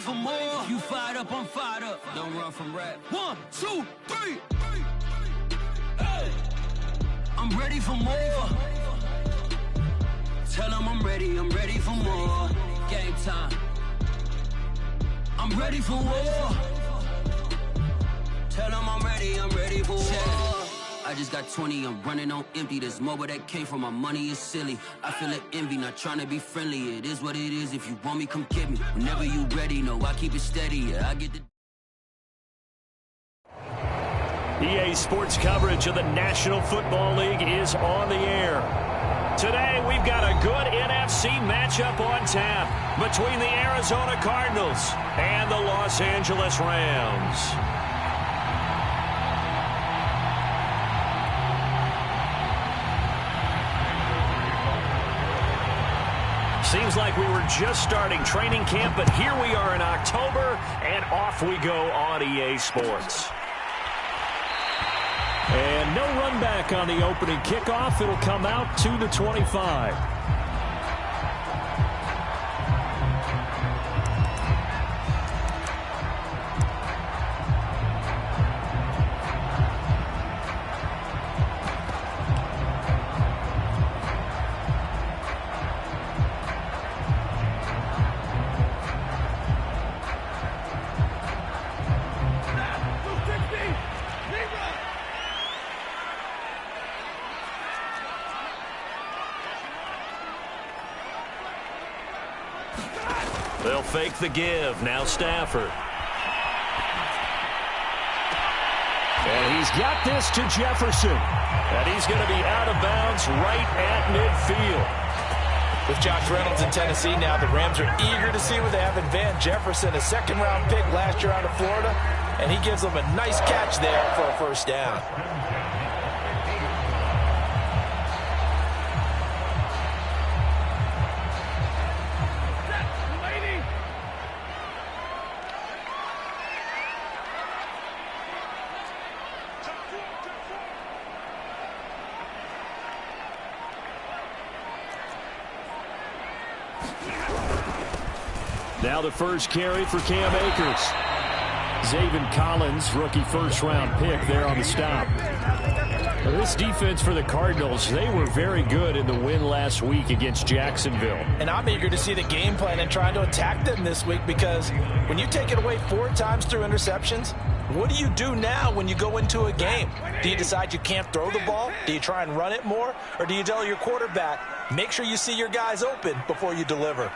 for more. You fired up, I'm fired up. Don't run from rap. 1, 2, 3. Hey. I'm ready for more. Tell them I'm ready for more. Game time. I'm ready for war. Tell them I'm ready for war. I just got 20, I'm running on empty. This mobile that came from my money is silly. I feel like envy, not trying to be friendly. It is what it is, if you want me, come get me. Whenever you ready, no, I keep it steady, yeah, I get the... EA Sports coverage of the National Football League is on the air. Today, we've got a good NFC matchup on tap between the Arizona Cardinals and the Los Angeles Rams. Seems like we were just starting training camp, but here we are in October, and off we go on EA Sports. And no run back on the opening kickoff. It'll come out to the 25. They'll fake the give. Now Stafford. And he's got this to Jefferson. And he's going to be out of bounds right at midfield. With Josh Reynolds in Tennessee now, the Rams are eager to see what they have in Van Jefferson, a second-round pick last year out of Florida, and he gives them a nice catch there for a first down. Now the first carry for Cam Akers. Zaven Collins, rookie first-round pick there on the stop. This defense for the Cardinals, they were very good in the win last week against Jacksonville. And I'm eager to see the game plan and trying to attack them this week, because when you take it away 4 times through interceptions, what do you do now when you go into a game? Do you decide you can't throw the ball? Do you try and run it more? Or do you tell your quarterback, make sure you see your guys open before you deliver?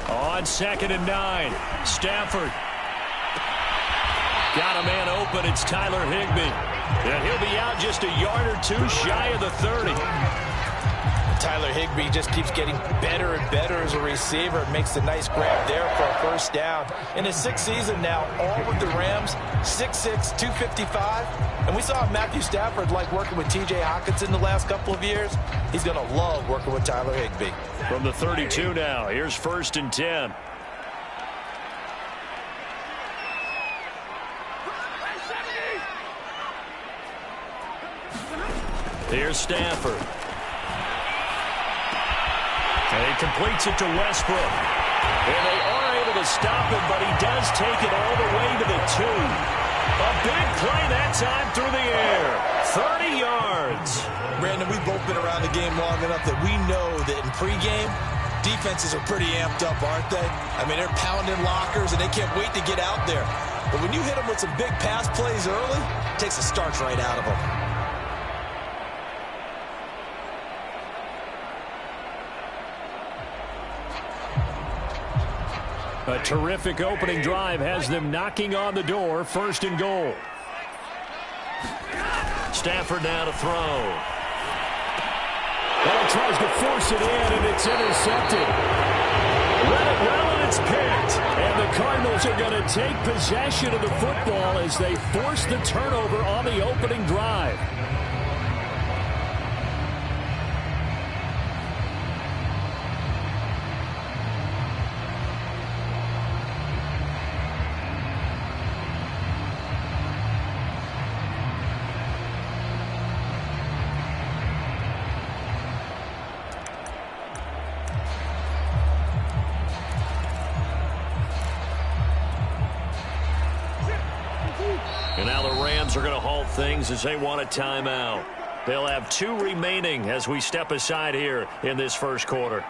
On 2nd and 9, Stafford. Got a man open. It's Tyler Higbee. And he'll be out just a yard or two shy of the 30. Tyler Higbee just keeps getting better and better as a receiver. Makes a nice grab there for a first down. In his 6th season now, all with the Rams, 6'6", 255. And we saw Matthew Stafford like working with T.J. Hockenson the last couple of years. He's going to love working with Tyler Higbee. From the 32 now, here's 1st and 10. Here's Stafford. And he completes it to Westbrook. And they are able to stop him, but he does take it all the way to the 2. A big play that time through the air. 30 yards. Brandon, we've both been around the game long enough that we know that in pregame, defenses are pretty amped up, aren't they? I mean, they're pounding lockers, and they can't wait to get out there. But when you hit them with some big pass plays early, it takes the starch right out of them. A terrific opening drive has them knocking on the door. 1st and goal. Stafford now to throw. And tries to force it in, and it's intercepted. Let it well, and it's picked. And the Cardinals are going to take possession of the football as they force the turnover on the opening drive. Rams are going to halt things as they want a timeout. They'll have 2 remaining as we step aside here in this first quarter.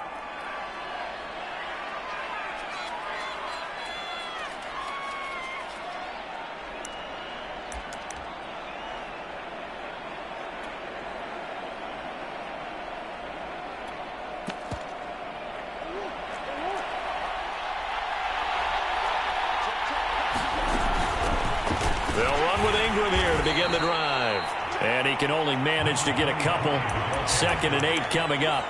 Begin the drive. And he can only manage to get a couple. 2nd and 8 coming up.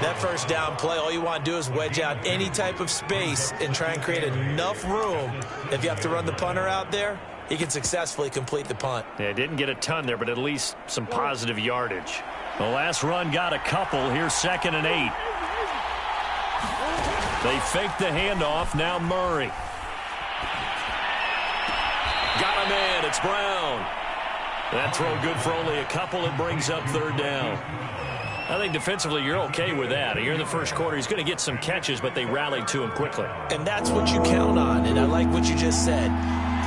That first down play, all you want to do is wedge out any type of space and try and create enough room. If you have to run the punter out there, he can successfully complete the punt. Yeah, didn't get a ton there, but at least some positive yardage. The last run got a couple. Here's 2nd and 8. They fake the handoff. Now Murray. Got him in. It's Brown. That throw good for only a couple. It brings up 3rd down. I think defensively you're okay with that. Here in the first quarter, he's going to get some catches, but they rallied to him quickly. And that's what you count on, and I like what you just said.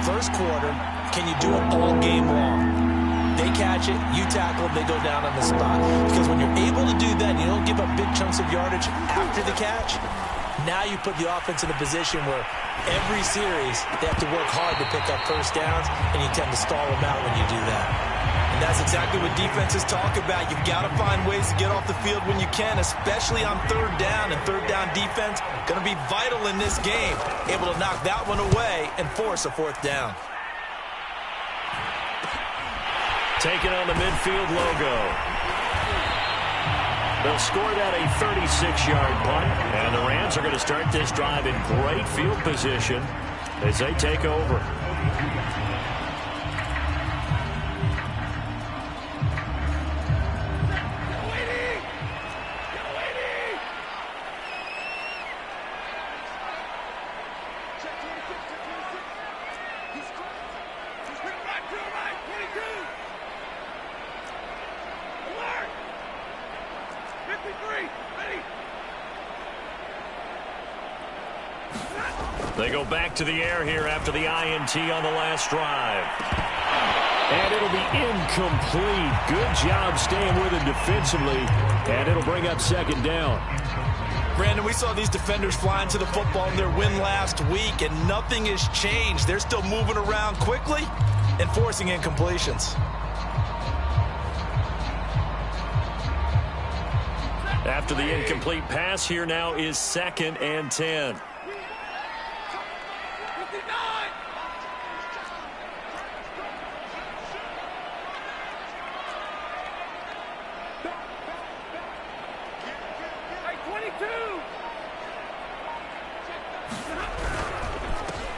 First quarter, can you do it all game long? They catch it, you tackle them, they go down on the spot. Because when you're able to do that, you don't give up big chunks of yardage after the catch. Now you put the offense in a position where every series they have to work hard to pick up first downs, and you tend to stall them out when you do that. And that's exactly what defenses talk about. You've got to find ways to get off the field when you can, especially on 3rd down. And 3rd down defense going to be vital in this game, able to knock that one away and force a 4th down. Taking on the midfield logo. They'll score that a 36-yard punt, and the Rams are going to start this drive in great field position as they take over. They go back to the air here after the INT on the last drive. And it'll be incomplete. Good job staying with it defensively. And it'll bring up 2nd down. Brandon, we saw these defenders flying to the football in their win last week, and nothing has changed. They're still moving around quickly and forcing incompletions. After the incomplete pass, here now is 2nd and 10.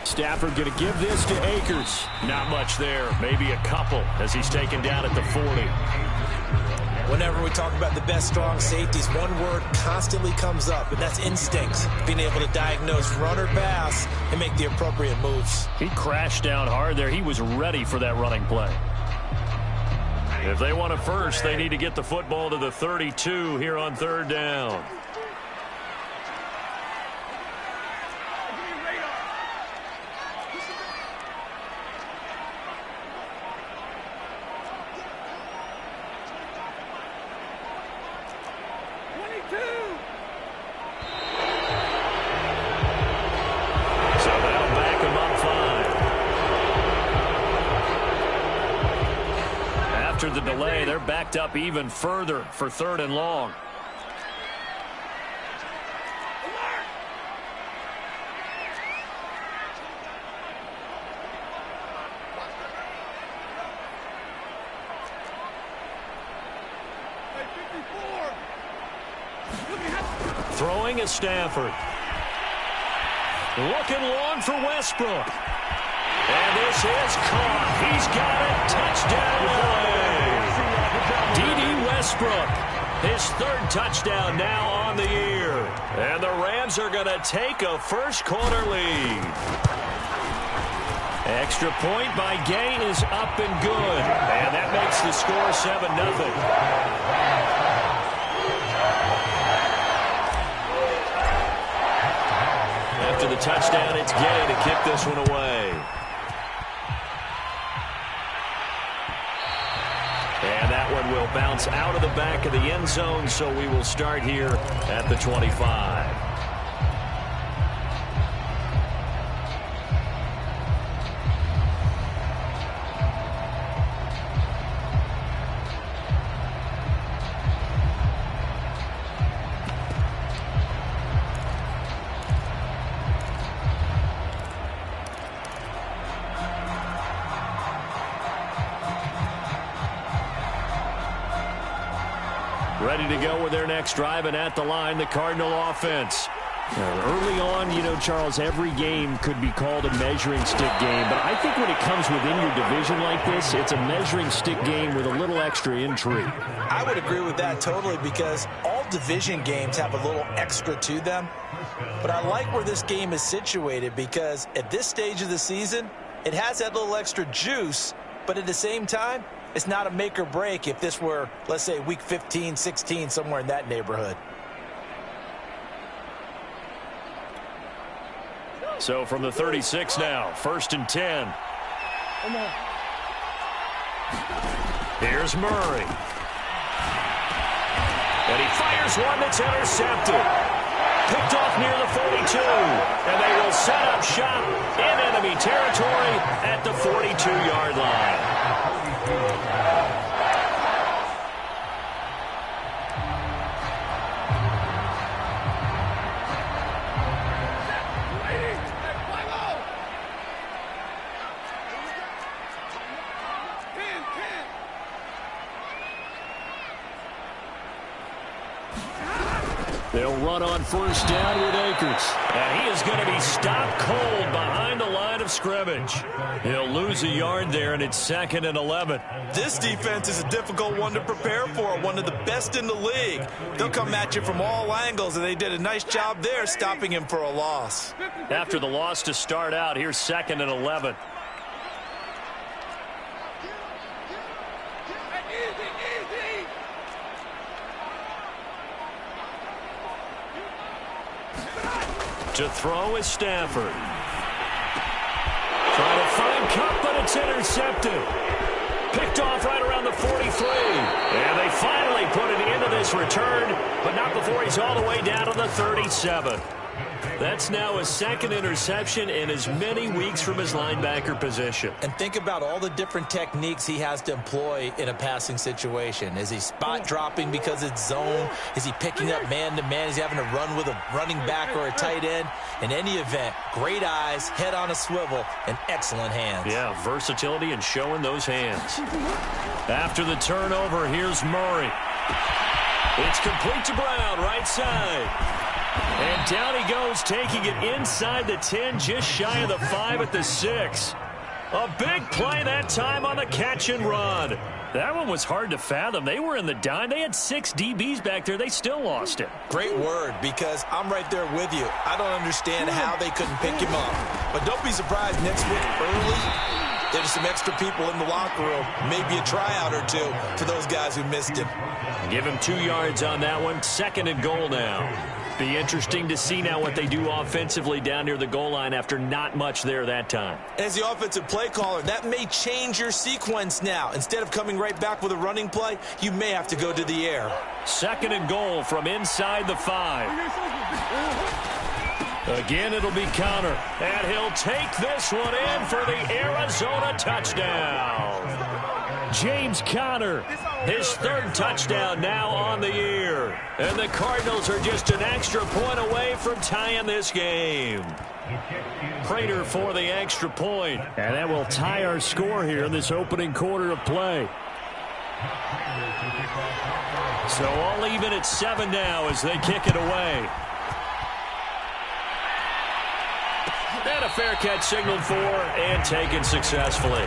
Stafford going to give this to Akers. Not much there. Maybe a couple as he's taken down at the 40. Whenever we talk about the best strong safeties, one word constantly comes up, and that's instincts. Being able to diagnose run or pass and make the appropriate moves. He crashed down hard there. He was ready for that running play. If they want a first, they need to get the football to the 32 here on 3rd down. The delay, they're backed up even further for 3rd and long. Throwing is Stafford. Looking long for Westbrook. And this is caught. He's got it. Touchdown. D.D. Westbrook, his 3rd touchdown now on the year. And the Rams are going to take a first quarter lead. Extra point by Gay is up and good. And that makes the score 7-0. After the touchdown, it's Gay to kick this one away. bounce out of the back of the end zone, so we will start here at the 25. Ready to go with their next drive, and at the line, the Cardinal offense. Early on, you know, Charles, every game could be called a measuring stick game, but I think when it comes within your division like this, it's a measuring stick game with a little extra intrigue. I would agree with that totally, because all division games have a little extra to them. But I like where this game is situated, because at this stage of the season, it has that little extra juice, but at the same time, it's not a make or break if this were, let's say, week 15, 16, somewhere in that neighborhood. So from the 36 now, 1st and 10. Here's Murray. And he fires one that's intercepted. Picked off near the 42. And they will set up shop in enemy territory at the 42-yard line. They'll run on 1st down with Akers. And he is going to be stopped cold behind the line of scrimmage. He'll lose a yard there, and it's 2nd and 11. This defense is a difficult one to prepare for, one of the best in the league. They'll come at you from all angles, and they did a nice job there stopping him for a loss. After the loss to start out, here's 2nd and 11. To throw is Stafford. Trying to find Cup, but it's intercepted. Picked off right around the 43. And they finally put it into this return, but not before he's all the way down to the 37. That's now his 2nd interception in as many weeks from his linebacker position. And think about all the different techniques he has to employ in a passing situation. Is he spot dropping because it's zone? Is he picking up man-to-man? Is he having to run with a running back or a tight end? In any event, great eyes, head on a swivel, and excellent hands. Yeah, versatility and showing those hands. After the turnover, here's Murray. It's complete to Brown, right side. And down he goes, taking it inside the 10, just shy of the 5 at the 6. A big play that time on the catch and run. That one was hard to fathom. They were in the dime. They had 6 DBs back there. They still lost it. Great word, because I'm right there with you. I don't understand how they couldn't pick him up. But don't be surprised next week early, there's some extra people in the locker room. Maybe a tryout or two for those guys who missed him. Give him 2 yards on that one. 2nd and goal now. Be interesting to see now what they do offensively down near the goal line after not much there that time. As the offensive play caller, that may change your sequence now. Instead of coming right back with a running play, you may have to go to the air. 2nd and goal from inside the 5. Again, it'll be Connor. And he'll take this one in for the Arizona touchdown. James Conner, his 3rd touchdown now on the year. And the Cardinals are just an extra point away from tying this game. Prater for the extra point. And that will tie our score here in this opening quarter of play. So all even at 7 now as they kick it away. And a fair catch signaled for and taken successfully.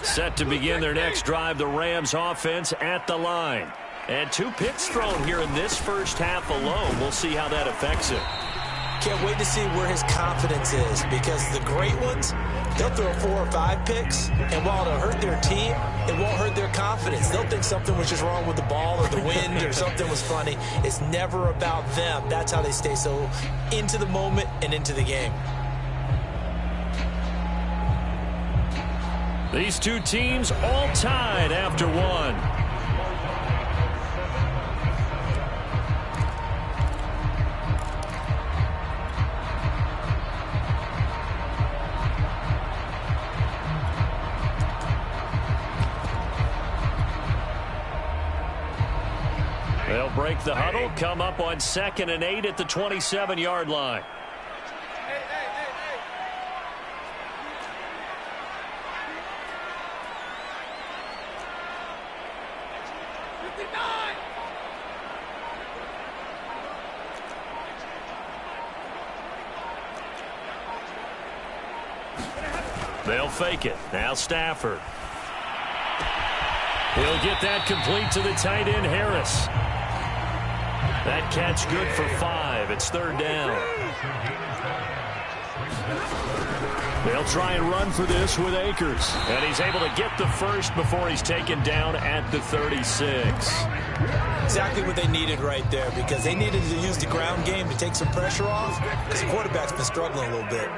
Set to begin their next drive, the Rams offense at the line. And 2 picks thrown here in this first half alone. We'll see how that affects it. Can't wait to see where his confidence is, because the great ones, they'll throw 4 or 5 picks, and while it'll hurt their team, it won't hurt their confidence. They'll think something was just wrong with the ball or the wind or something was funny. It's never about them. That's how they stay so into the moment and into the game. These two teams all tied after one. They'll break the huddle, come up on 2nd and 8 at the 27-yard line. They'll fake it. Now Stafford. He'll get that complete to the tight end, Harris. That catch good for 5. It's 3rd down. They'll try and run for this with Akers. And he's able to get the first before he's taken down at the 36. Exactly what they needed right there, because they needed to use the ground game to take some pressure off, because the quarterback's been struggling a little bit.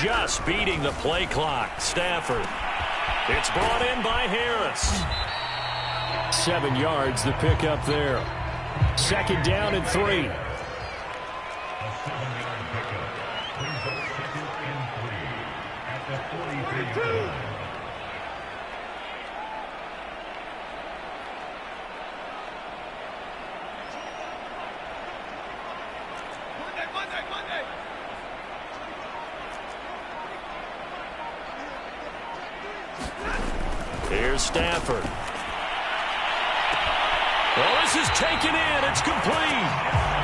Just beating the play clock. Stafford. It's brought in by Harris. 7 yards, the pickup there. 2nd down and 3. Here's Stafford. Well, this is taken in. It's complete.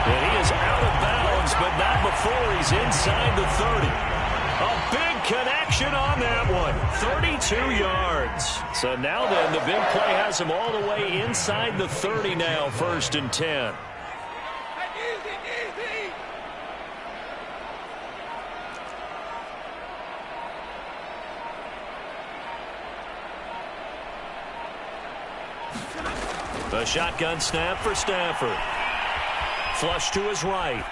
And he is out of bounds, but not before he's inside the 30. A big connection on that one. 32 yards. So now then, the big play has him all the way inside the 30 now, 1st and 10. The shotgun snap for Stafford. Flush to his right.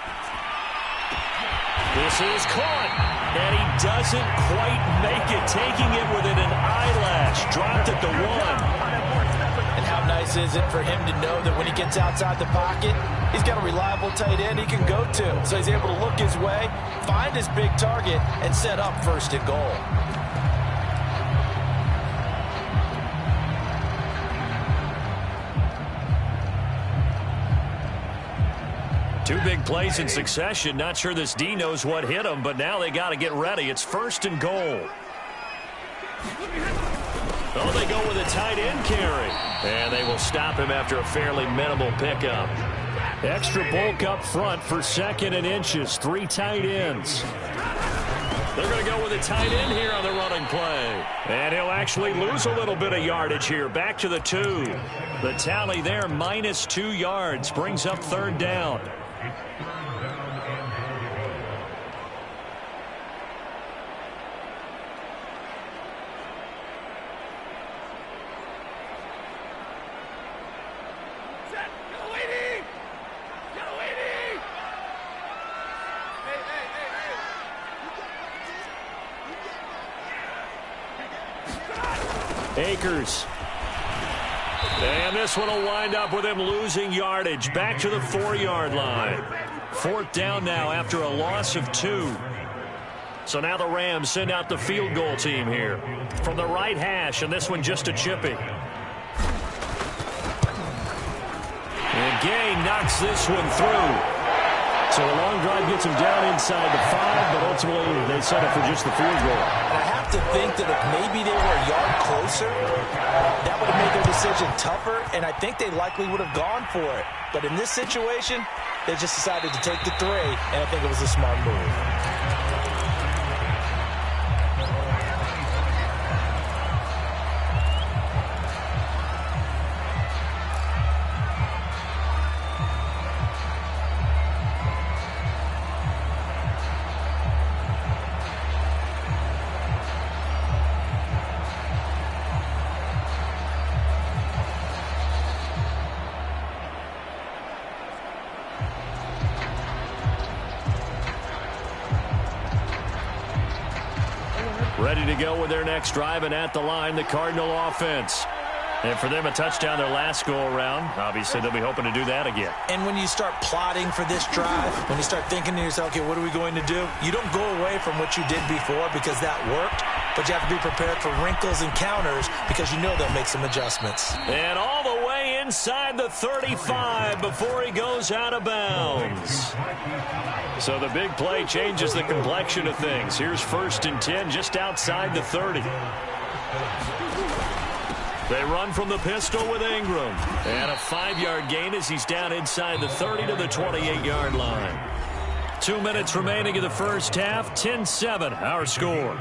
This is caught. And he doesn't quite make it, taking it within an eyelash. Dropped at the 1. And how nice is it for him to know that when he gets outside the pocket, he's got a reliable tight end he can go to. So he's able to look his way, find his big target, and set up 1st and goal. Two big plays in succession. Not sure this D knows what hit him, but now they got to get ready. It's 1st and goal. Oh, they go with a tight end carry. And they will stop him after a fairly minimal pickup. Extra bulk up front for 2nd and inches. 3 tight ends. They're going to go with a tight end here on the running play. And he'll actually lose a little bit of yardage here. Back to the 2. The tally there, minus 2 yards. Brings up 3rd down. Akers. And this one will wind up with him losing yardage. Back to the 4-yard line. 4th down now after a loss of 2. So now the Rams send out the field goal team here. From the right hash, and this one just a chippy. And Gay knocks this one through. So a long drive gets him down inside the 5, but ultimately they settle for just the field goal. And I have to think that if maybe they were a yard closer, that would have made their decision tougher, and I think they likely would have gone for it. But in this situation, they just decided to take the 3, and I think it was a smart move. ready to go with their next drive, and at the line, the Cardinal offense. And for them, a touchdown their last go-around. Obviously, they'll be hoping to do that again. And when you start plotting for this drive, when you start thinking to yourself, okay, what are we going to do? You don't go away from what you did before because that worked, but you have to be prepared for wrinkles and counters because you know they'll make some adjustments. And all the way inside the 35 before he goes out of bounds. So the big play changes the complexion of things. Here's 1st and 10 just outside the 30. They run from the pistol with Ingram. And a 5-yard gain as he's down inside the 30 to the 28-yard line. 2 minutes remaining in the first half. 10-7, our score.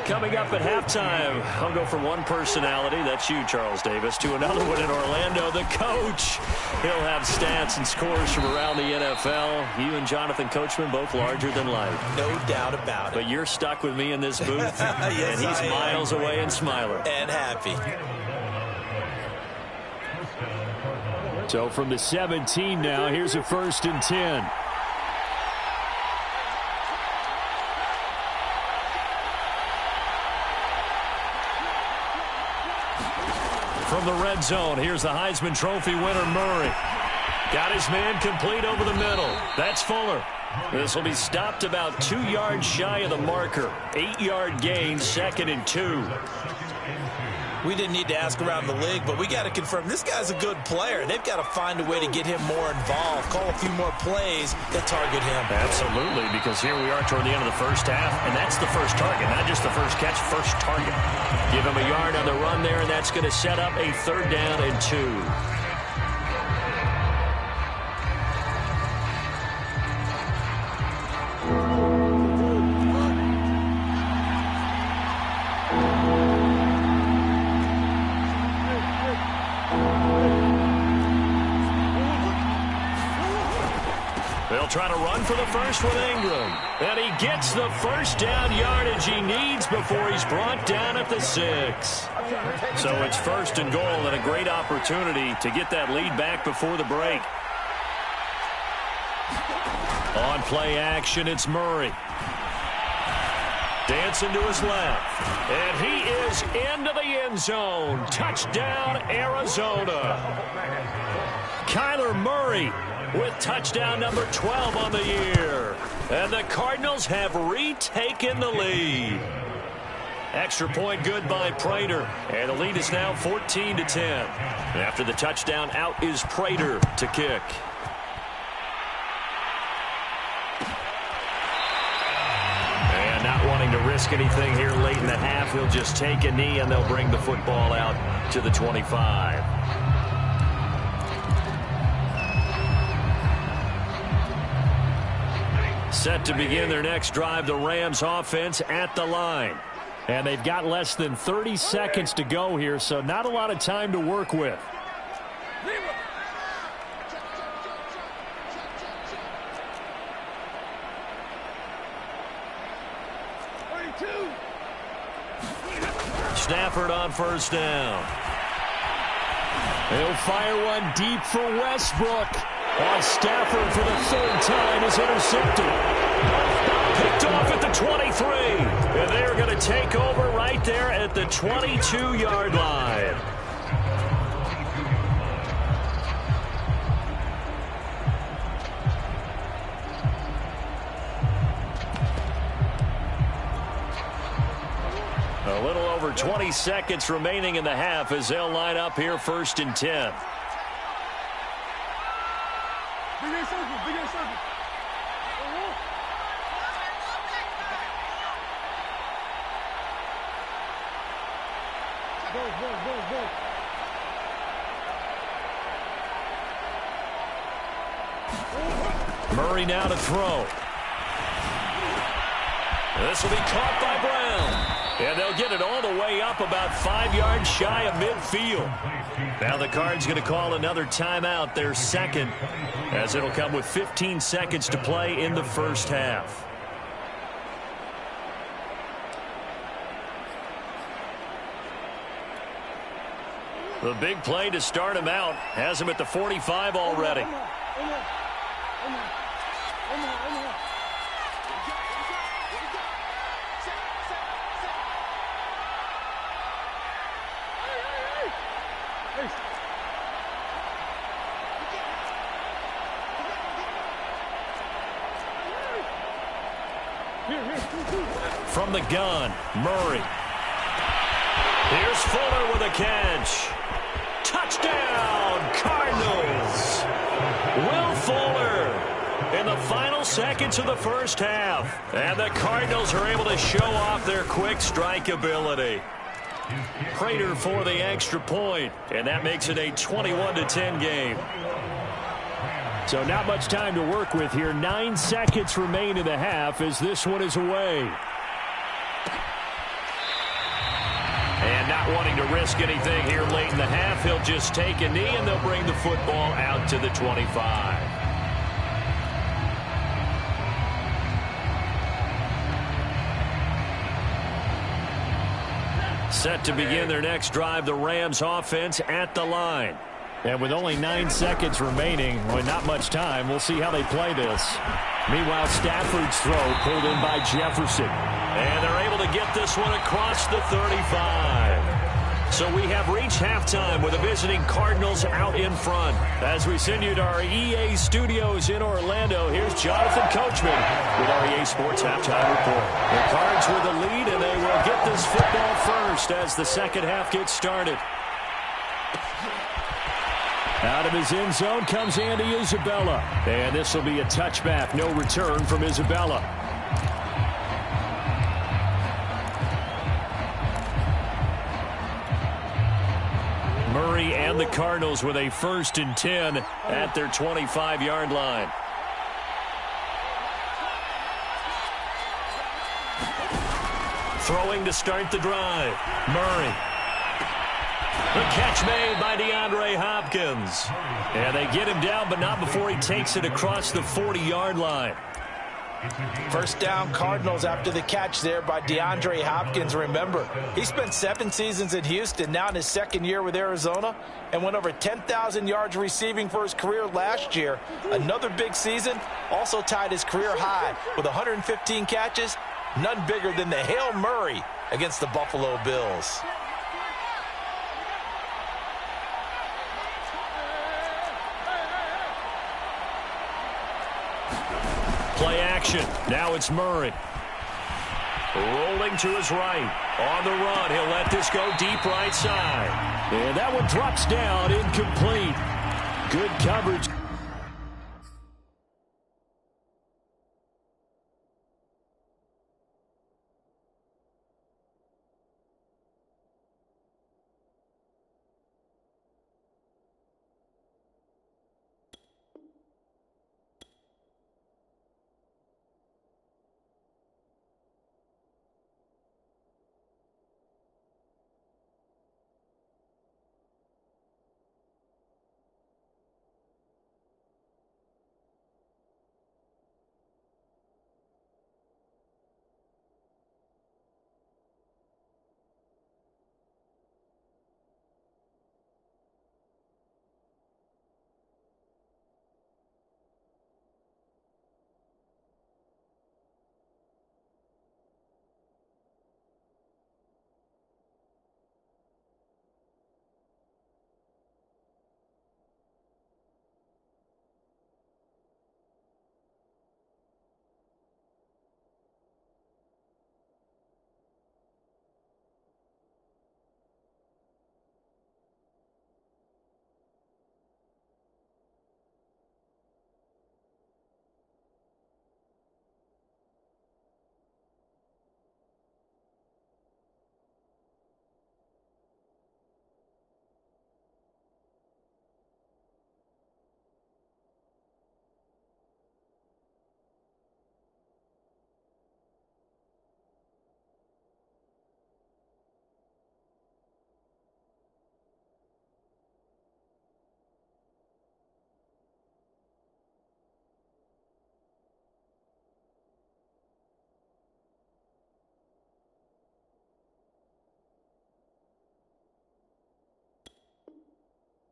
Coming up at halftime, I'll go from one personality, that's you, Charles Davis, to another one in Orlando, the coach. He'll have stats and scores from around the NFL. You and Jonathan Coachman, both larger than life. No doubt about it. But you're stuck with me in this booth, yes, and he's miles away and smiling. And happy. So from the 17 now, here's a 1st and 10. From the red zone, here's the Heisman Trophy winner, Murray. Got his man complete over the middle. That's Fuller. This will be stopped about 2 yards shy of the marker. 8-yard gain, 2nd and 2. We didn't need to ask around the league, but we got to confirm this guy's a good player. They've got to find a way to get him more involved, call a few more plays that target him. Absolutely, because here we are toward the end of the first half, and that's the first target, not just the first catch, first target. Give him a yard on the run there, and that's going to set up a 3rd down and 2. They'll try to run for the first with Ingram. And he gets the 1st down yardage he needs before he's brought down at the 6. So it's 1st and goal and a great opportunity to get that lead back before the break. On play action, it's Murray. Dancing to his left. And he is into the end zone. Touchdown, Arizona. Kyler Murray with touchdown number 12 on the year. And the Cardinals have retaken the lead. Extra point good by Prater. And the lead is now 14-10. After the touchdown, out is Prater to kick. And not wanting to risk anything here late in the half, he'll just take a knee and they'll bring the football out to the 25. Set to begin their next drive, the Rams offense at the line. And they've got less than 30 seconds to go here, so not a lot of time to work with. Stafford on 1st down. He'll fire one deep for Westbrook. While Stafford for the 3rd time is intercepted. Picked off at the 23. And they're going to take over right there at the 22-yard line. A little over 20 seconds remaining in the half as they'll line up here 1st and 10. Murray now to throw. This will be caught by Brown. And they'll get it all the way up about 5 yards shy of midfield. Now the Cards going to call another timeout, their 2nd, as it'll come with 15 seconds to play in the first half. The big play to start him out has him at the 45 already. From the gun, Murray. Here's Fuller with a catch. Touchdown, Cardinals. Will Fuller in the final seconds of the first half. And the Cardinals are able to show off their quick strike ability. Prater for the extra point, and that makes it a 21-10 game. So not much time to work with here. 9 seconds remain in the half as this one is away. And not wanting to risk anything here late in the half, he'll just take a knee and they'll bring the football out to the 25. Set to begin their next drive, the Rams offense at the line. And with only 9 seconds remaining, with not much time, we'll see how they play this. Meanwhile, Stafford's throw pulled in by Jefferson. And they're able to get this one across the 35. So we have reached halftime with the visiting Cardinals out in front. As we send you to our EA studios in Orlando, here's Jonathan Coachman with our EA Sports Halftime Report. The Cards with the lead, and they will get this football first as the second half gets started. Out of his end zone comes Andy Isabella. And this will be a touchback. No return from Isabella. Murray and the Cardinals with a 1st and 10 at their 25-yard line. Throwing to start the drive. Murray. The catch made by DeAndre Hopkins. And they get him down, but not before he takes it across the 40-yard line. First down, Cardinals after the catch there by DeAndre Hopkins. Remember, he spent 7 seasons in Houston, now in his 2nd year with Arizona, and went over 10,000 yards receiving for his career last year. Another big season, also tied his career high with 115 catches, none bigger than the Hail Murray against the Buffalo Bills. Play action. Now it's Murray. Rolling to his right. On the run. He'll let this go deep right side. And that one drops down incomplete. Good coverage.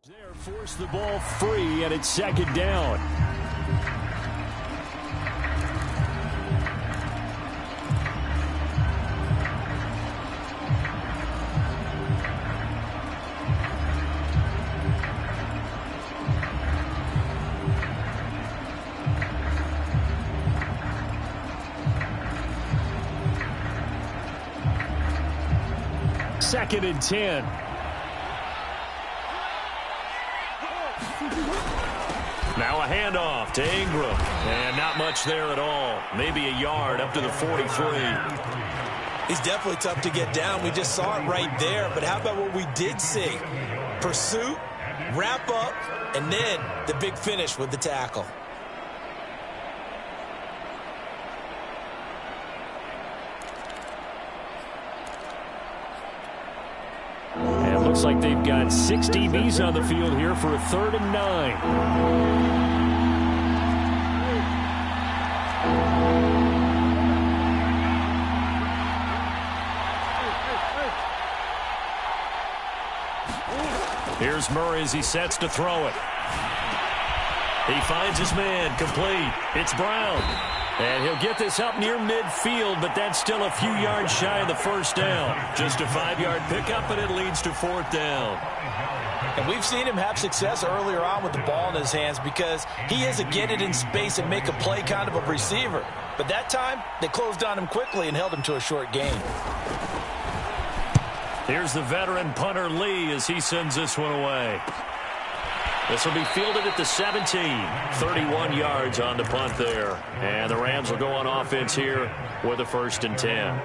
There, force the ball free, and it's 2nd down. 2nd and 10. Now a handoff to Ingram. And not much there at all. Maybe a yard up to the 43. He's definitely tough to get down. We just saw it right there. But how about what we did see? Pursuit, wrap up, and then the big finish with the tackle. And it looks like they've got 6 DBs on the field here for a 3rd and 9. Here's Murray as he sets to throw it. He finds his man, complete. It's Brown. And he'll get this up near midfield, but that's still a few yards shy of the 1st down. Just a 5-yard pickup, and it leads to 4th down. And we've seen him have success earlier on with the ball in his hands because he is a get it in space and make a play kind of a receiver. But that time, they closed on him quickly and held him to a short gain. Here's the veteran punter Lee as he sends this one away. This will be fielded at the 17. 31 yards on the punt there. And the Rams will go on offense here with a 1st and 10.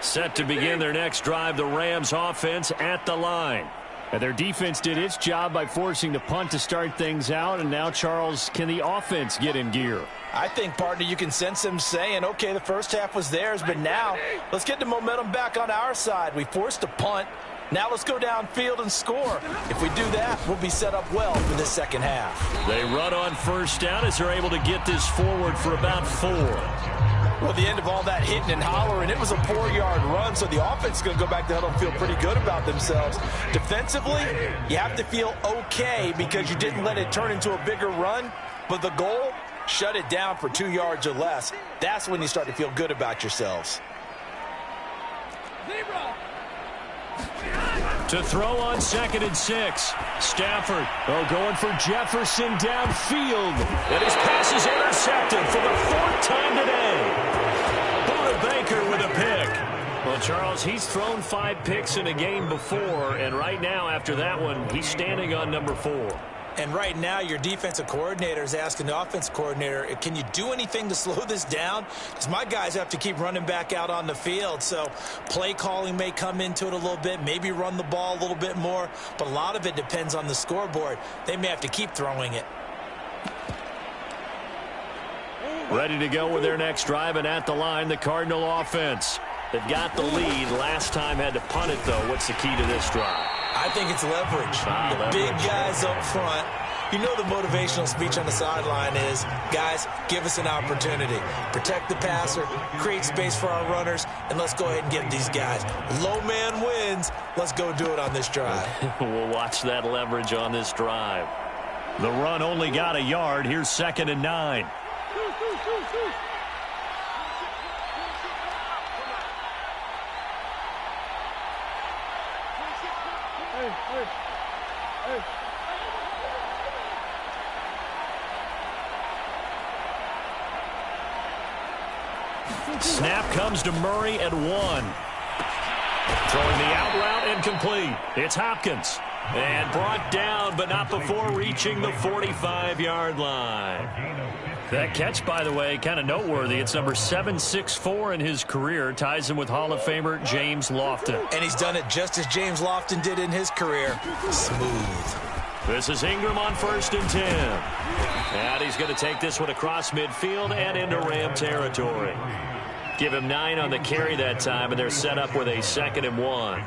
Set to begin their next drive, the Rams offense at the line. And their defense did its job by forcing the punt to start things out. And now, Charles, can the offense get in gear? I think, partner, you can sense them saying, okay, the first half was theirs, but now let's get the momentum back on our side. We forced a punt. Now let's go downfield and score. If we do that, we'll be set up well for the second half. They run on 1st down as they're able to get this forward for about 4. Well, the end of all that hitting and hollering, it was a 4-yard run, so the offense is going to go back to huddle and feel pretty good about themselves. Defensively, you have to feel okay because you didn't let it turn into a bigger run, but the goal, shut it down for 2 yards or less. That's when you start to feel good about yourselves. To throw on 2nd and 6. Stafford, going for Jefferson downfield. And his pass is intercepted for the 4th time today. Buda Baker with a pick. Well, Charles, he's thrown 5 picks in a game before, and right now, after that one, he's standing on number 4. And right now, your defensive coordinator is asking the offensive coordinator, can you do anything to slow this down? Because my guys have to keep running back out on the field. So play calling may come into it a little bit, maybe run the ball a little bit more. But a lot of it depends on the scoreboard. They may have to keep throwing it. Ready to go with their next drive, and at the line, the Cardinal offense. They've got the lead. Last time had to punt it, though. What's the key to this drive? I think it's leverage. The big guys up front. You know the motivational speech on the sideline is, guys, give us an opportunity. Protect the passer, create space for our runners, and let's go ahead and get these guys. Low man wins. Let's go do it on this drive. We'll watch that leverage on this drive. The run only got a yard. Here's 2nd and 9. Snap comes to Murray at 1. Throwing the out route and complete. It's Hopkins. And brought down, but not before reaching the 45-yard line. That catch, by the way, kind of noteworthy. It's number 764 in his career. Ties him with Hall of Famer James Lofton. And he's done it just as James Lofton did in his career. Smooth. This is Ingram on 1st and 10. And he's going to take this one across midfield and into Ram territory. Give him 9 on the carry that time, and they're set up with a 2nd and 1.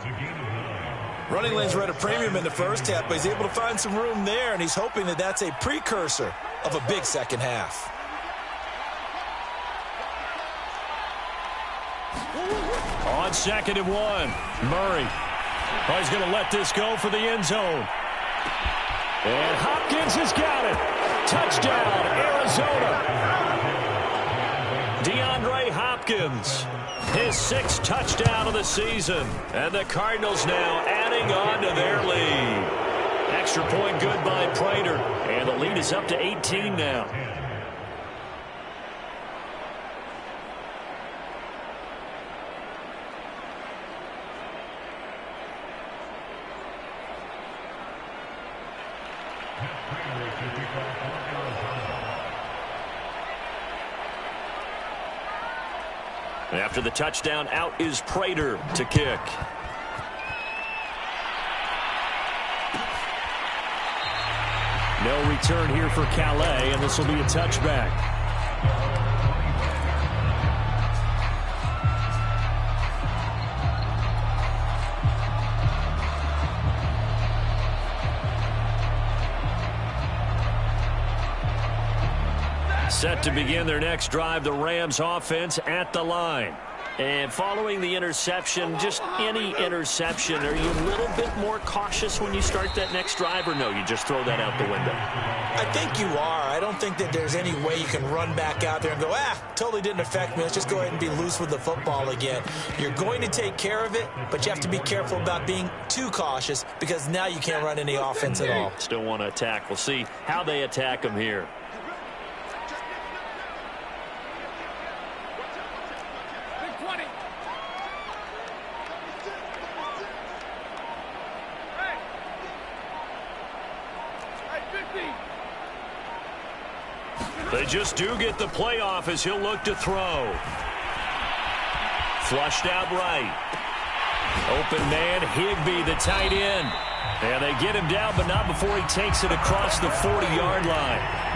Running lanes were at a premium in the first half, but he's able to find some room there, and he's hoping that that's a precursor of a big second half. On 2nd and 1, Murray. Oh, he's going to let this go for the end zone. And Hopkins has got it. Touchdown, Arizona. DeAndre Hopkins, his 6th touchdown of the season. And the Cardinals now adding on to their lead. Extra point good by Prater. And the lead is up to 18 now. After the touchdown, out is Prater to kick. No return here for Calais, and this will be a touchback. Set to begin their next drive, the Rams offense at the line. And following the interception, just any interception, are you a little bit more cautious when you start that next drive, or no, you just throw that out the window? I think you are. I don't think that there's any way you can run back out there and go, totally didn't affect me. Let's just go ahead and be loose with the football again. You're going to take care of it, but you have to be careful about being too cautious because now you can't run any offense at all. Still want to attack. We'll see how they attack them here. They just do get the playoff as he'll look to throw. Flushed out right. Open man, Higbee, the tight end. And they get him down, but not before he takes it across the 40-yard line.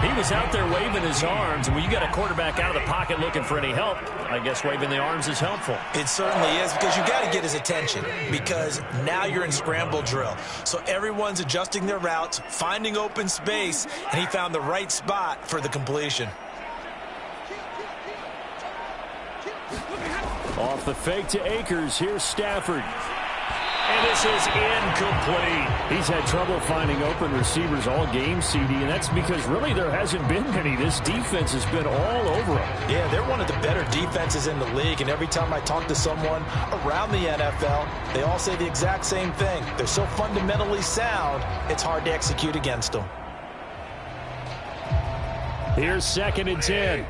He was out there waving his arms, and when you got a quarterback out of the pocket looking for any help, I guess waving the arms is helpful. It certainly is, because you got to get his attention, because now you're in scramble drill. So everyone's adjusting their routes, finding open space, and he found the right spot for the completion. Off the fake to Akers, here's Stafford. And this is incomplete. He's had trouble finding open receivers all game, CD, and that's because really there hasn't been many. This defense has been all over him. Yeah, they're one of the better defenses in the league, and every time I talk to someone around the NFL, they all say the exact same thing. They're so fundamentally sound, it's hard to execute against them. Here's 2nd and 10.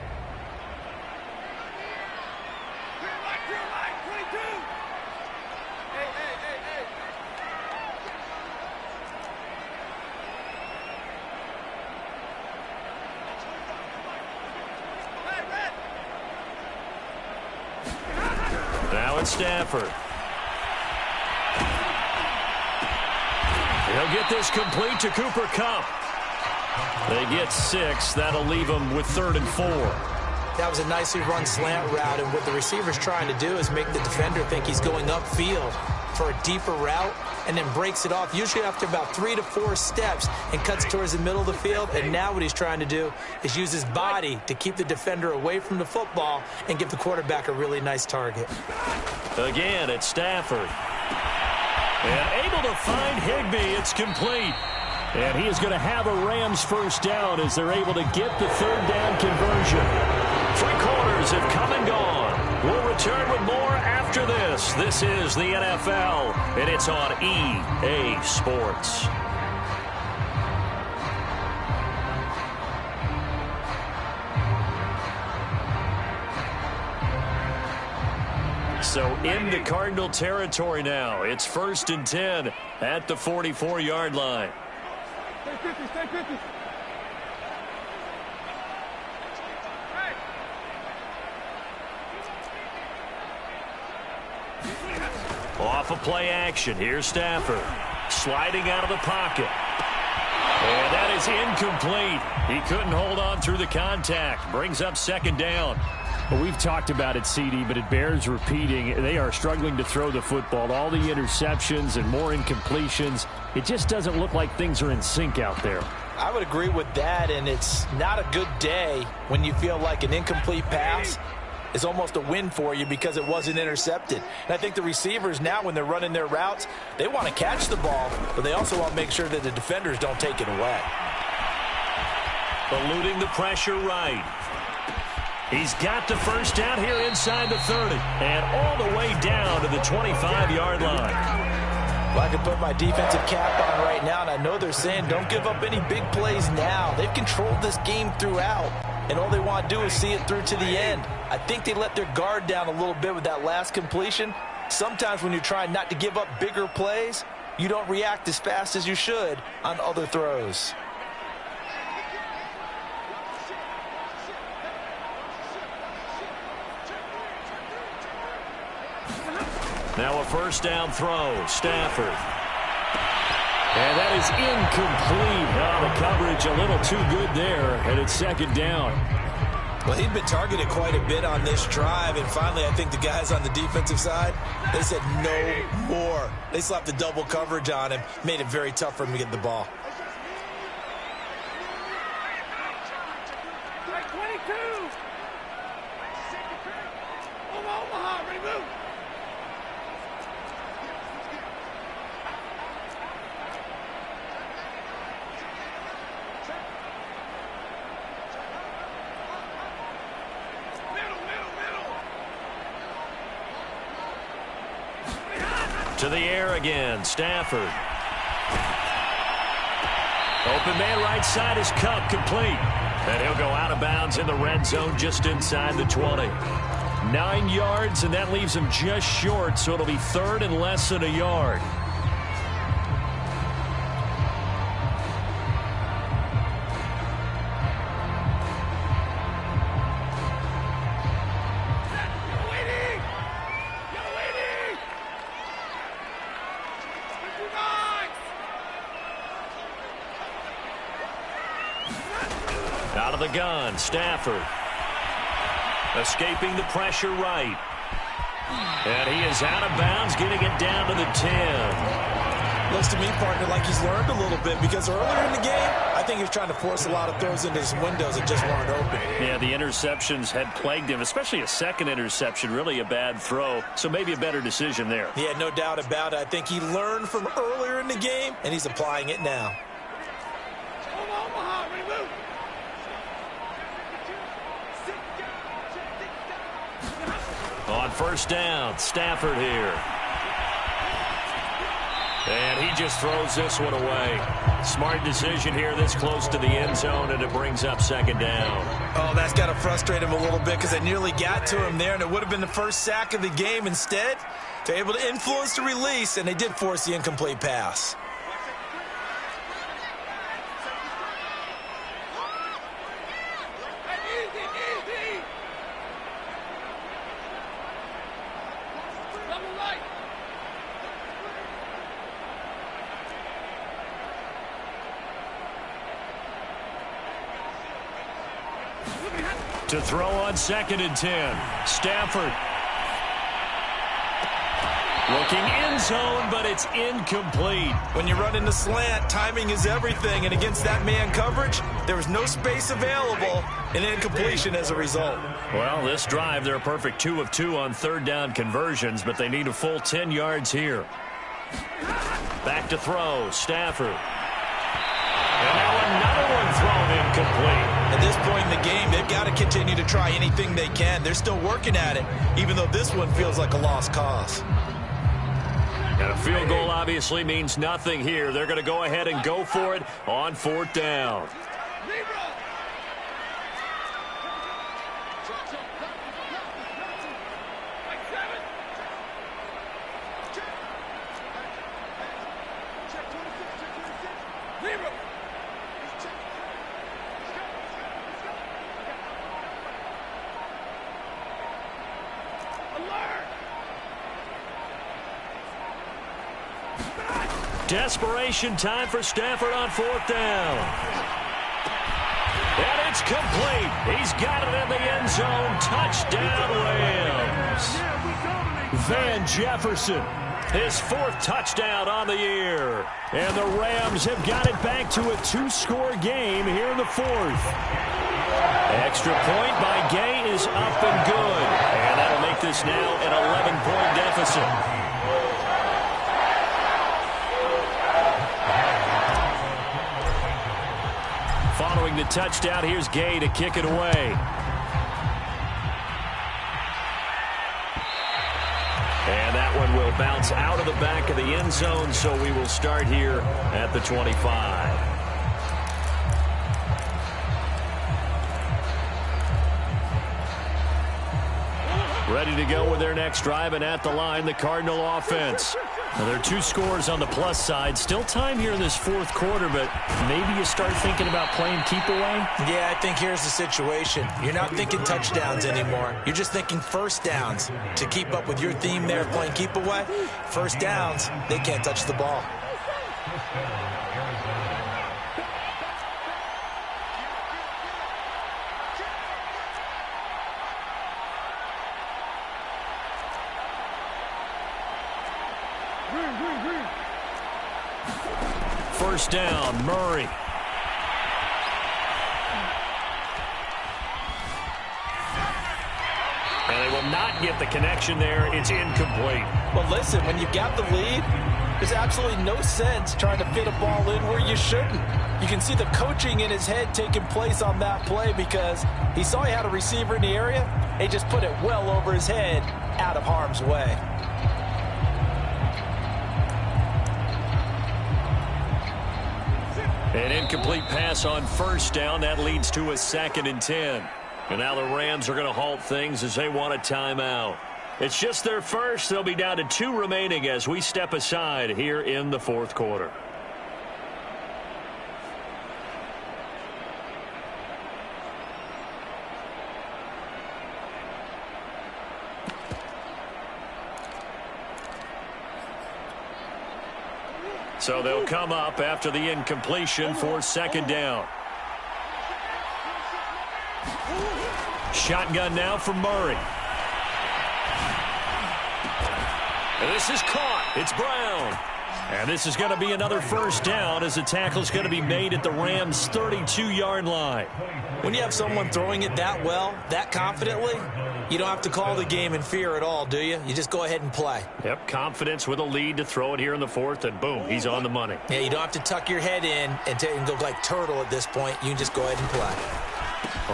Now it's Stafford. He'll get this complete to Cooper Kupp. They get 6. That'll leave them with 3rd and 4. That was a nicely run slant route, and what the receiver's trying to do is make the defender think he's going upfield for a deeper route, and then breaks it off, usually after about 3 to 4 steps, and cuts towards the middle of the field. And now what he's trying to do is use his body to keep the defender away from the football and give the quarterback a really nice target. Again, it's Stafford. And able to find Higbee. It's complete. And he is going to have a Rams first down as they're able to get the 3rd down conversion. 3 quarters have come and gone. We'll return with more after this. This is the NFL, and it's on EA Sports. So into Cardinal territory now. It's 1st and 10 at the 44-yard line. Stay 50. Off of play action. Here's Stafford. Sliding out of the pocket. And that is incomplete. He couldn't hold on through the contact. Brings up 2nd down. Well, we've talked about it, CD, but it bears repeating. They are struggling to throw the football. All the interceptions and more incompletions. It just doesn't look like things are in sync out there. I would agree with that, and it's not a good day when you feel like an incomplete pass is almost a win for you because it wasn't intercepted. And I think the receivers now, when they're running their routes, they want to catch the ball, but they also want to make sure that the defenders don't take it away. Eluding the pressure right. He's got the first down here inside the 30 and all the way down to the 25-yard line. Well, I can put my defensive cap on right now, and I know they're saying don't give up any big plays now. They've controlled this game throughout, and all they want to do is see it through to the end. I think they let their guard down a little bit with that last completion. Sometimes when you're trying not to give up bigger plays, you don't react as fast as you should on other throws. Now a first down throw. Stafford. And that is incomplete. Oh, the coverage a little too good there, and it's second down. Well, he'd been targeted quite a bit on this drive, and finally I think the guys on the defensive side, they said no more. They slapped the double coverage on him, made it very tough for him to get the ball. To the air again, Stafford. Open man right side is Cup, complete. And he'll go out of bounds in the red zone just inside the 20. 9 yards, and that leaves him just short, so it'll be third and less than a yard. Out of the gun, Stafford. Escaping the pressure right. And he is out of bounds, getting it down to the 10. Looks to me, partner, like he's learned a little bit, because earlier in the game, I think he was trying to force a lot of throws into his windows that just weren't open. Yeah, the interceptions had plagued him, especially a second interception, really a bad throw. So maybe a better decision there. Yeah, no doubt about it. I think he learned from earlier in the game, and he's applying it now. On first down, Stafford here. And he just throws this one away. Smart decision here this close to the end zone, and it brings up second down. Oh, that's got to frustrate him a little bit, because they nearly got to him there, and it would have been the first sack of the game. Instead, they're able to influence the release, and they did force the incomplete pass. To throw on second and 10. Stafford. Looking end zone, but it's incomplete. When you run into slant, timing is everything. And against that man coverage, there was no space available, and incompletion as a result. Well, this drive, they're a perfect 2 of 2 on third down conversions, but they need a full 10 yards here. Back to throw. Stafford. And now another one thrown incomplete. At this point in the game, they've got to continue to try anything they can. They're still working at it, even though this one feels like a lost cause. And a field goal obviously means nothing here. They're going to go ahead and go for it on fourth down. Desperation time for Stafford on fourth down. And it's complete. He's got it in the end zone. Touchdown, Rams. Van Jefferson, his 4th touchdown on the year. And the Rams have got it back to a 2-score game here in the 4th. Extra point by Gay is up and good. And that'll make this now an 11-point deficit. Following the touchdown, here's Gay to kick it away. And that one will bounce out of the back of the end zone, so we will start here at the 25. Ready to go with their next drive, and at the line, the Cardinal offense. Well, there are 2 scores on the plus side. Still time here in this fourth quarter, but maybe you start thinking about playing keep away? Yeah, I think here's the situation. You're not thinking touchdowns anymore. You're just thinking first downs. To keep up with your theme there of playing keep away, first downs, they can't touch the ball. First down, Murray. And they will not get the connection there. It's incomplete. Well, listen, when you got the lead, there's absolutely no sense trying to fit a ball in where you shouldn't. You can see the coaching in his head taking place on that play because he saw he had a receiver in the area. He just put it well over his head out of harm's way. An incomplete pass on first down. That leads to a 2nd and 10. And now the Rams are going to halt things as they want a timeout. It's just their first. They'll be down to 2 remaining as we step aside here in the fourth quarter. So they'll come up after the incompletion for 2nd down. Shotgun now for Murray. And this is caught. It's Brown. And this is going to be another first down as the tackle is going to be made at the Rams' 32-yard line. When you have someone throwing it that well, that confidently, you don't have to call the game in fear at all, do you? You just go ahead and play. Yep, confidence with a lead to throw it here in the fourth, and boom, he's on the money. Yeah, you don't have to tuck your head in and go like turtle at this point. You can just go ahead and play.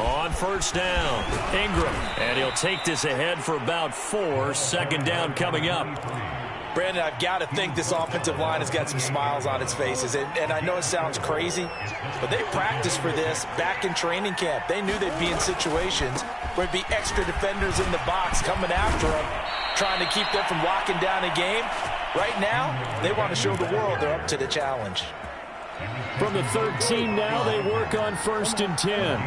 On first down, Ingram. And he'll take this ahead for about 4. 2nd down coming up. Brandon, I've got to think this offensive line has got some smiles on its faces. And I know it sounds crazy, but they practiced for this back in training camp. They knew they'd be in situations where there'd be extra defenders in the box coming after them, trying to keep them from locking down a game. Right now, they want to show the world they're up to the challenge. From the 13 now, they work on 1st and 10.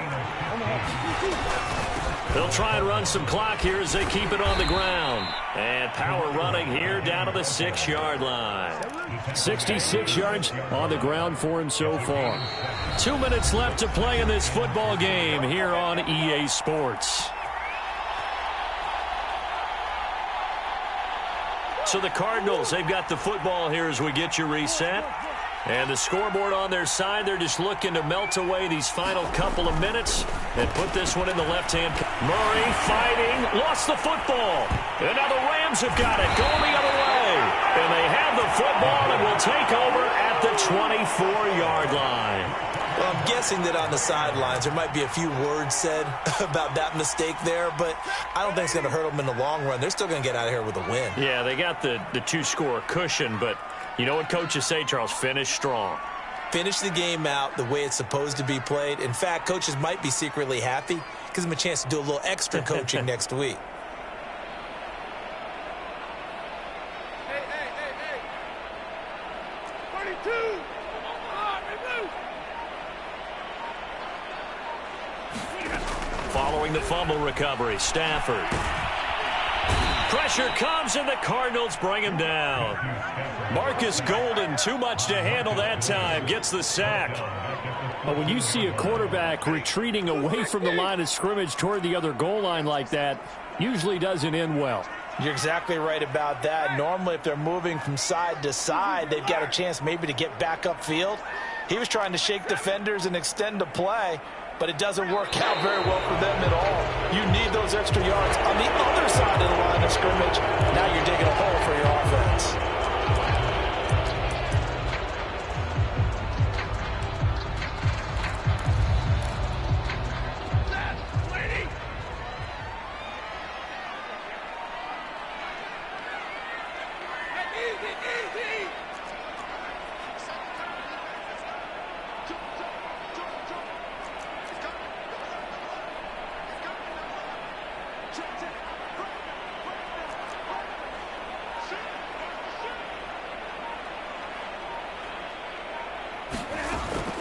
They'll try and run some clock here as they keep it on the ground. And power running here down to the 6-yard line. 66 yards on the ground for him so far. 2 minutes left to play in this football game here on EA Sports. So the Cardinals, they've got the football here as we get you reset. And the scoreboard on their side, they're just looking to melt away these final couple of minutes and put this one in the left-hand. Murray fighting, lost the football. And now the Rams have got it, going the other way. And they have the football and will take over at the 24-yard line. Well, I'm guessing that on the sidelines there might be a few words said about that mistake there, but I don't think it's going to hurt them in the long run. They're still going to get out of here with a win. Yeah, they got the 2-score cushion, but you know what coaches say, Charles? Finish strong. Finish the game out the way it's supposed to be played. In fact, coaches might be secretly happy. Gives them a chance to do a little extra coaching next week. Hey. 42. Following the fumble recovery, Stafford. Pressure comes, and the Cardinals bring him down. Marcus Golden, too much to handle that time, gets the sack. But when you see a quarterback retreating away from the line of scrimmage toward the other goal line like that, usually doesn't end well. You're exactly right about that. Normally, if they're moving from side to side, they've got a chance maybe to get back upfield. He was trying to shake defenders and extend the play, but it doesn't work out very well for them at all. You need those extra yards on the other side of the line of scrimmage. Now you're digging a hole for your offense.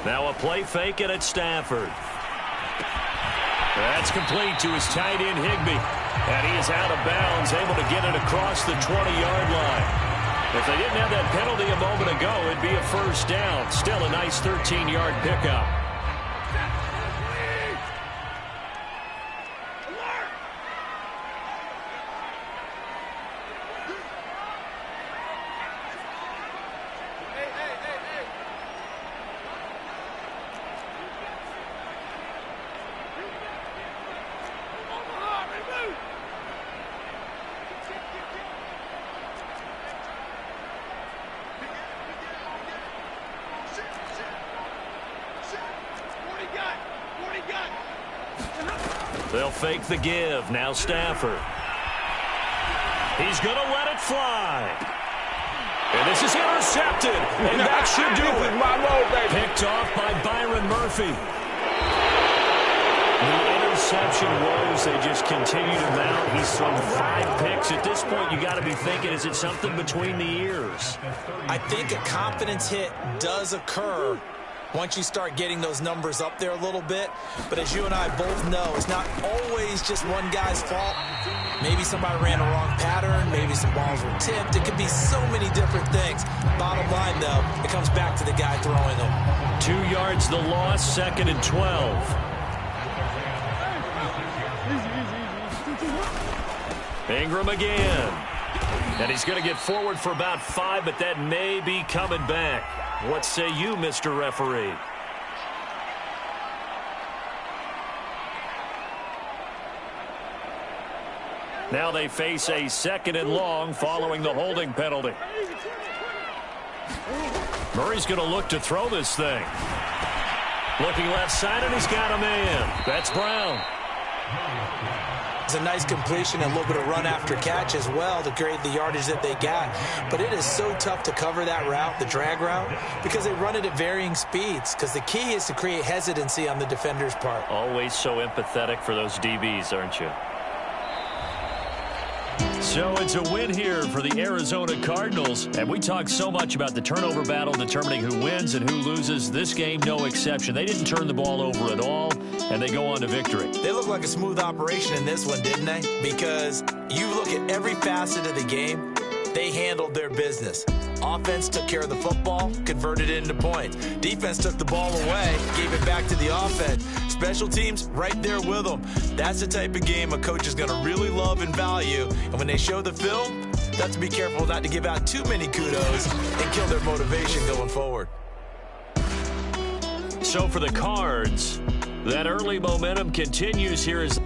Now a play fake it at Stafford. That's complete to his tight end, Higbee. And he is out of bounds, able to get it across the 20-yard line. If they didn't have that penalty a moment ago, it'd be a first down. Still a nice 13-yard pickup. They'll fake the give. Now Stafford. He's going to let it fly. And this is intercepted. And that should do it. Picked off by Byron Murphy. The interception woes, they just continue to mount. He's thrown 5 picks. At this point, you got to be thinking, is it something between the ears? I think a confidence hit does occur once you start getting those numbers up there a little bit. But as you and I both know, it's not always just one guy's fault. Maybe somebody ran a wrong pattern. Maybe some balls were tipped. It could be so many different things. Bottom line, though, it comes back to the guy throwing them. 2 yards the loss, 2nd and 12. Ingram again. And he's going to get forward for about 5, but that may be coming back. What say you, Mr. Referee? Now they face a 2nd and long following the holding penalty. Murray's going to look to throw this thing. Looking left side, and he's got a man. That's Brown. It's a nice completion and a little bit of run after catch as well to create the yardage that they got. But it is so tough to cover that route, the drag route, because they run it at varying speeds. Because the key is to create hesitancy on the defender's part. Always so empathetic for those DBs, aren't you? So it's a win here for the Arizona Cardinals. And we talk so much about the turnover battle determining who wins and who loses. This game, no exception. They didn't turn the ball over at all, and they go on to victory. They look like a smooth operation in this one, didn't they? Because you look at every facet of the game, they handled their business. Offense took care of the football, converted it into points. Defense took the ball away, gave it back to the offense. Special teams, right there with them. That's the type of game a coach is going to really love and value. And when they show the film, they have to be careful not to give out too many kudos and kill their motivation going forward. So for the Cards, that early momentum continues here as